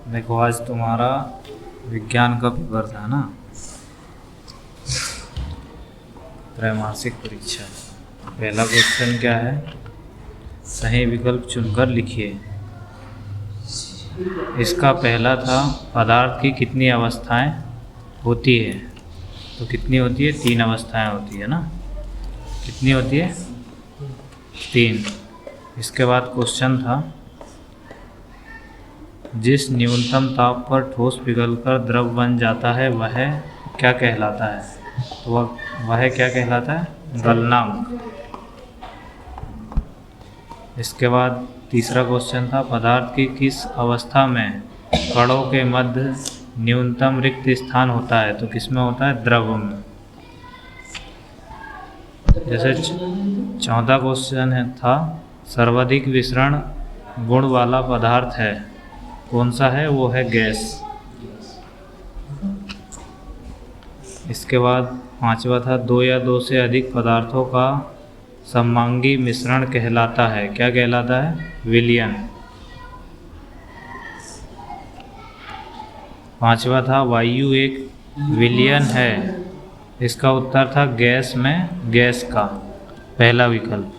देखो आज तुम्हारा विज्ञान का पेपर था ना, त्रैमासिक परीक्षा। पहला क्वेश्चन क्या है? सही विकल्प चुनकर लिखिए। इसका पहला था पदार्थ की कितनी अवस्थाएं होती है। तो कितनी होती है? 3 अवस्थाएं होती है ना। कितनी होती है? 3। इसके बाद क्वेश्चन था जिस न्यूनतम ताप पर ठोस पिघलकर द्रव बन जाता है वह क्या कहलाता है? तो वह क्या कहलाता है? गलनांक। इसके बाद तीसरा क्वेश्चन था पदार्थ की किस अवस्था में कणों के मध्य न्यूनतम रिक्त स्थान होता है। तो किस में होता है? द्रव में। जैसे चौथा क्वेश्चन था सर्वाधिक विसरण गुण वाला पदार्थ है, कौन सा है? वो है गैस। इसके बाद पांचवा था 2 या 2 से अधिक पदार्थों का सममांगी मिश्रण कहलाता है। क्या कहलाता है? विलयन। पांचवा था वायु एक विलयन है। इसका उत्तर था गैस में गैस का, पहला विकल्प।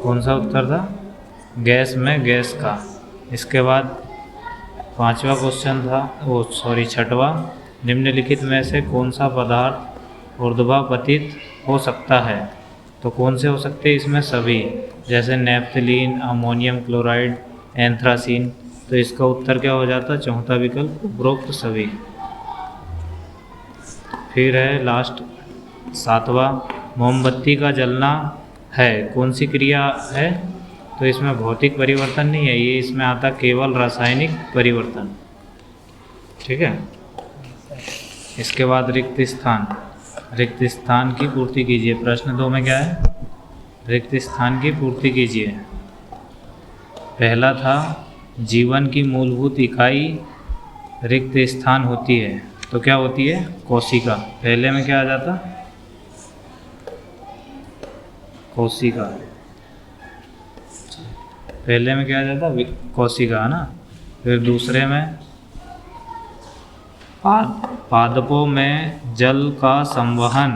कौन सा उत्तर था? गैस में गैस का। इसके बाद पांचवा क्वेश्चन था छठवा, निम्नलिखित में से कौन सा पदार्थ ऊर्ध्वापतित हो सकता है। तो कौन से हो सकते हैं? इसमें सभी, जैसे नेफ्थलीन, अमोनियम क्लोराइड, एंथ्रासीन। तो इसका उत्तर क्या हो जाता? चौथा विकल्प, उपरोक्त सभी। फिर है लास्ट सातवां, मोमबत्ती का जलना है, कौन सी क्रिया है? तो इसमें भौतिक परिवर्तन नहीं है, ये इसमें आता केवल रासायनिक परिवर्तन। ठीक है। इसके बाद रिक्त स्थान। रिक्त स्थान की पूर्ति कीजिए। प्रश्न 2 में क्या है? रिक्त स्थान की पूर्ति कीजिए। पहला था जीवन की मूलभूत इकाई रिक्त स्थान होती है। तो क्या होती है? कोशिका। पहले में क्या आ जाता? कोशिका। पहले में क्या आ जाता? कोशिका, है ना। फिर दूसरे में पादपों में जल का संवहन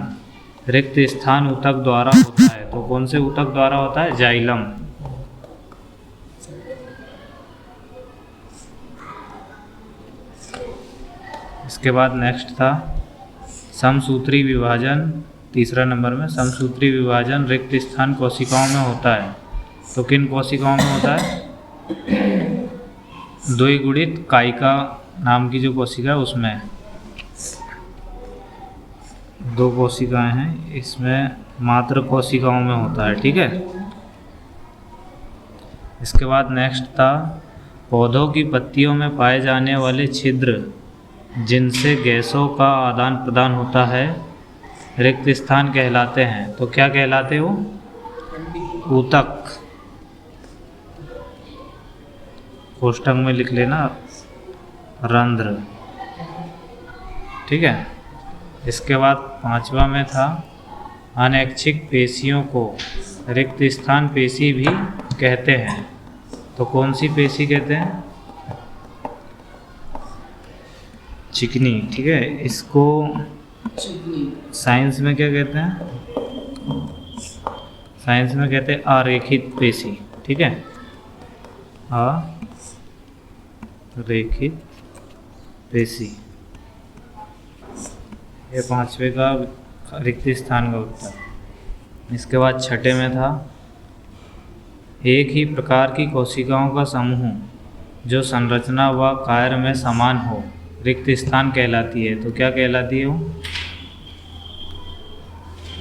रिक्त स्थान ऊतक द्वारा होता है। तो कौन से ऊतक द्वारा होता है? जाइलम। इसके बाद नेक्स्ट था समसूत्री विभाजन। तीसरा नंबर में समसूत्री विभाजन रिक्त स्थान कोशिकाओं में होता है। तो किन कोशिकाओं में होता है? द्विगुणित कायिका नाम की जो कोशिका है उसमें 2 कोशिकाएं हैं, इसमें मात्र कोशिकाओं में होता है। ठीक है। इसके बाद नेक्स्ट था पौधों की पत्तियों में पाए जाने वाले छिद्र जिनसे गैसों का आदान प्रदान होता है रिक्त स्थान कहलाते हैं। तो क्या कहलाते हो? ऊतक। कोष्ठक में लिख लेना रंध्र। ठीक है। इसके बाद पांचवा में था अनैच्छिक पेशियों को रिक्त स्थान पेशी भी कहते हैं। तो कौन सी पेशी कहते हैं? चिकनी। ठीक है। इसको साइंस में क्या कहते हैं? साइंस में कहते हैं अरेखित पेशी। ठीक है। अरेखित पेशी। ये पांचवे का रिक्त स्थान का उत्तर। इसके बाद छठे में था एक ही प्रकार की कोशिकाओं का समूह जो संरचना व कार्य में समान हो रिक्त स्थान कहलाती है। तो क्या कहलाती है वो?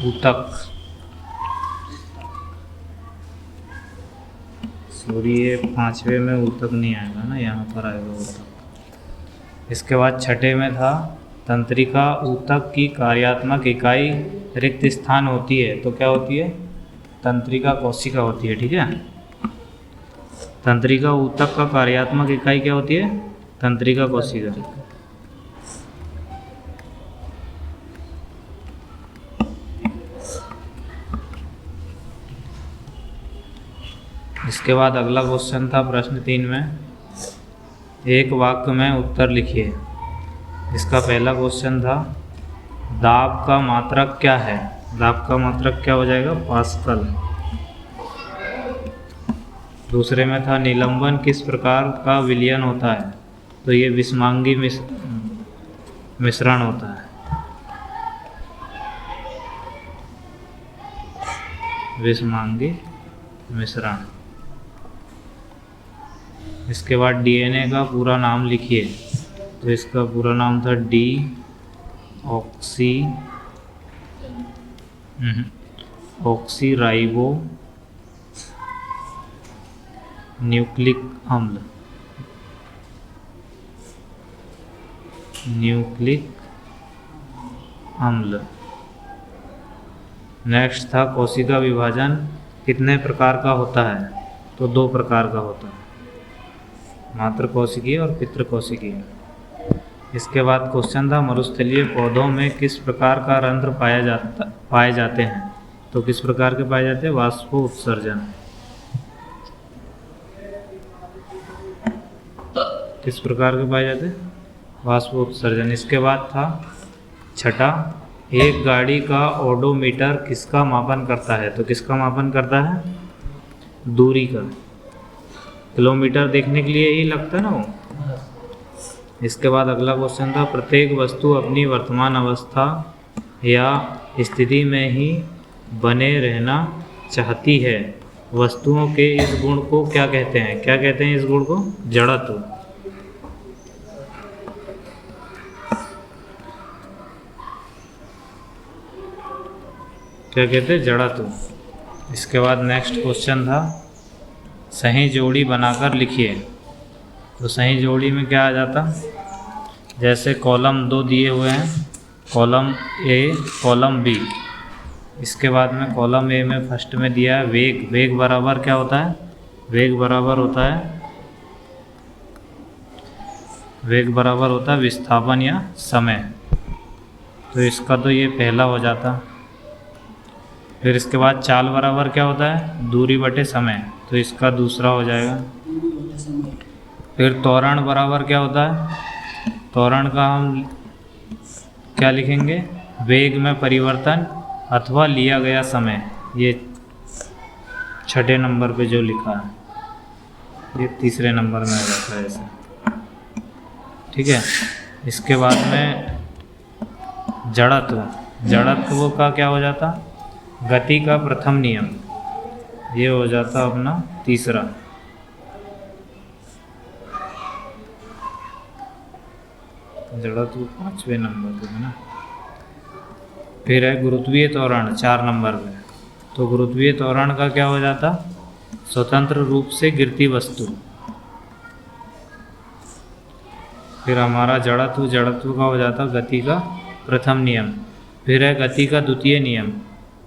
ऊतक। सॉरी, ये पांचवे में ऊतक नहीं आएगा ना, यहाँ पर आएगा ऊतक। इसके बाद छठे में था तंत्रिका ऊतक की कार्यात्मक इकाई रिक्त स्थान होती है। तो क्या होती है? तंत्रिका कोशिका होती है। ठीक है। तंत्रिका ऊतक का कार्यात्मक इकाई क्या होती है? तंत्रिका कोशिका। इसके बाद अगला क्वेश्चन था प्रश्न 3 में, एक वाक्य में उत्तर लिखिए। इसका पहला क्वेश्चन था दाब का मात्रक क्या है। दाब का मात्रक क्या हो जाएगा, पास्कल। दूसरे में था निलंबन किस प्रकार का विलयन होता है, तो ये विषमांगी मिश्रण होता है, विषमांगी मिश्रण। इसके बाद डीएनए का पूरा नाम लिखिए, तो इसका पूरा नाम था ऑक्सी राइबो न्यूक्लिक अम्ल, नेक्स्ट था कोशिका विभाजन कितने प्रकार का होता है, तो 2 प्रकार का होता है, मात्र कोशिकीय और पितृ कोशिकीय। इसके बाद क्वेश्चन था मरुस्थलीय पौधों में किस प्रकार का रंध्र पाए जाते हैं, तो किस प्रकार के पाए जाते हैं, वाष्पो उत्सर्जन। किस प्रकार के पाए जाते हैं, वाष्पो उत्सर्जन। इसके बाद था छठा, एक गाड़ी का ओडोमीटर किसका मापन करता है, तो किसका मापन करता है, दूरी का। किलोमीटर देखने के लिए ही लगता है ना वो। इसके बाद अगला क्वेश्चन था प्रत्येक वस्तु अपनी वर्तमान अवस्था या स्थिति में ही बने रहना चाहती है, वस्तुओं के इस गुण को क्या कहते हैं। क्या कहते हैं इस गुण को, जड़त्व। क्या कहते हैं, जड़त्व। इसके बाद नेक्स्ट क्वेश्चन था सही जोड़ी बनाकर लिखिए, तो सही जोड़ी में क्या आ जाता, जैसे कॉलम 2 दिए हुए हैं, कॉलम ए कॉलम बी। इसके बाद में कॉलम ए में फर्स्ट में दिया है वेग। वेग बराबर क्या होता है, वेग बराबर होता है विस्थापन या समय, तो इसका तो ये पहला हो जाता। फिर इसके बाद चाल बराबर क्या होता है, दूरी बटे समय, तो इसका दूसरा हो जाएगा। फिर त्वरण बराबर क्या होता है, त्वरण का हम क्या लिखेंगे, वेग में परिवर्तन अथवा लिया गया समय। ये छठे नंबर पे जो लिखा है, ये तीसरे नंबर में आ जाता है ऐसे, ठीक है। इसके बाद में जड़त्व का क्या हो जाता, गति का प्रथम नियम, ये हो जाता अपना तीसरा। जड़त्व 5वें नंबर पे है ना। फिर है गुरुत्वीय त्वरण 4 नंबर पे, तो गुरुत्वीय त्वरण का क्या हो जाता, स्वतंत्र रूप से गिरती वस्तु। फिर हमारा जड़त्व का हो जाता गति का प्रथम नियम। फिर है गति का द्वितीय नियम।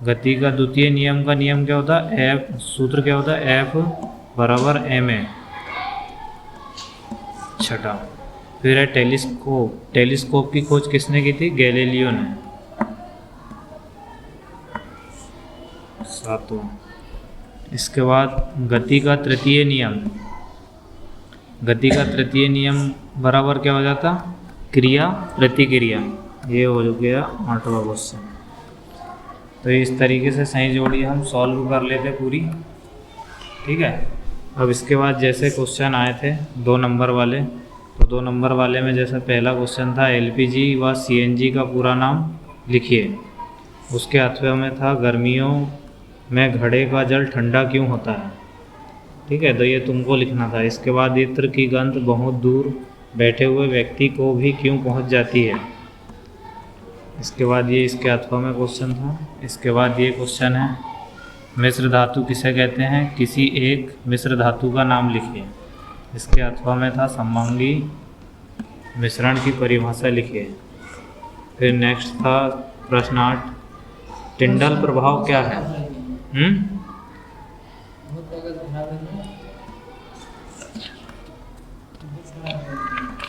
गति का द्वितीय नियम का नियम क्या होता है, एफ, सूत्र क्या होता है, एफ बराबर ma। छठा फिर है टेलीस्कोप की खोज किसने की थी, गैलीलियो ने। सातवां, इसके बाद गति का तृतीय नियम बराबर क्या हो जाता, क्रिया प्रतिक्रिया। ये हो गया 8वां क्वेश्चन। तो इस तरीके से सही जोड़ी हम सॉल्व कर लेते पूरी, ठीक है। अब इसके बाद जैसे क्वेश्चन आए थे 2 नंबर वाले, तो 2 नंबर वाले में जैसे पहला क्वेश्चन था एलपीजी व सीएनजी का पूरा नाम लिखिए। उसके अथवा में था गर्मियों में घड़े का जल ठंडा क्यों होता है, ठीक है, तो ये तुमको लिखना था। इसके बाद इत्र की गंध बहुत दूर बैठे हुए व्यक्ति को भी क्यों पहुंच जाती है। इसके बाद ये इसके अथवा में क्वेश्चन था। इसके बाद ये क्वेश्चन है मिश्र धातु किसे कहते हैं, किसी एक मिश्र धातु का नाम लिखिए। इसके अथवा में था सममांगी मिश्रण की परिभाषा लिखिए। फिर नेक्स्ट था प्रश्न 8, टिंडल प्रभाव क्या है।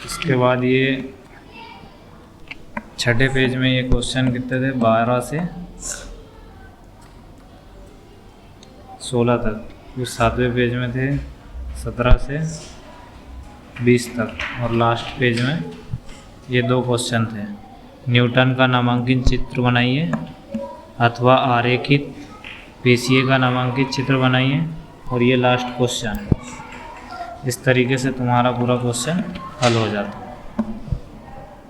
इसके बाद ये छठे पेज में ये क्वेश्चन कितने थे, 12 से 16 तक। वो 7वें पेज में थे 17 से 20 तक, और लास्ट पेज में ये 2 क्वेश्चन थे। न्यूटन का नामांकित चित्र बनाइए अथवा आरेखित पेशिये का नामांकित चित्र बनाइए, और ये लास्ट क्वेश्चन। इस तरीके से तुम्हारा पूरा क्वेश्चन हल हो जाता है।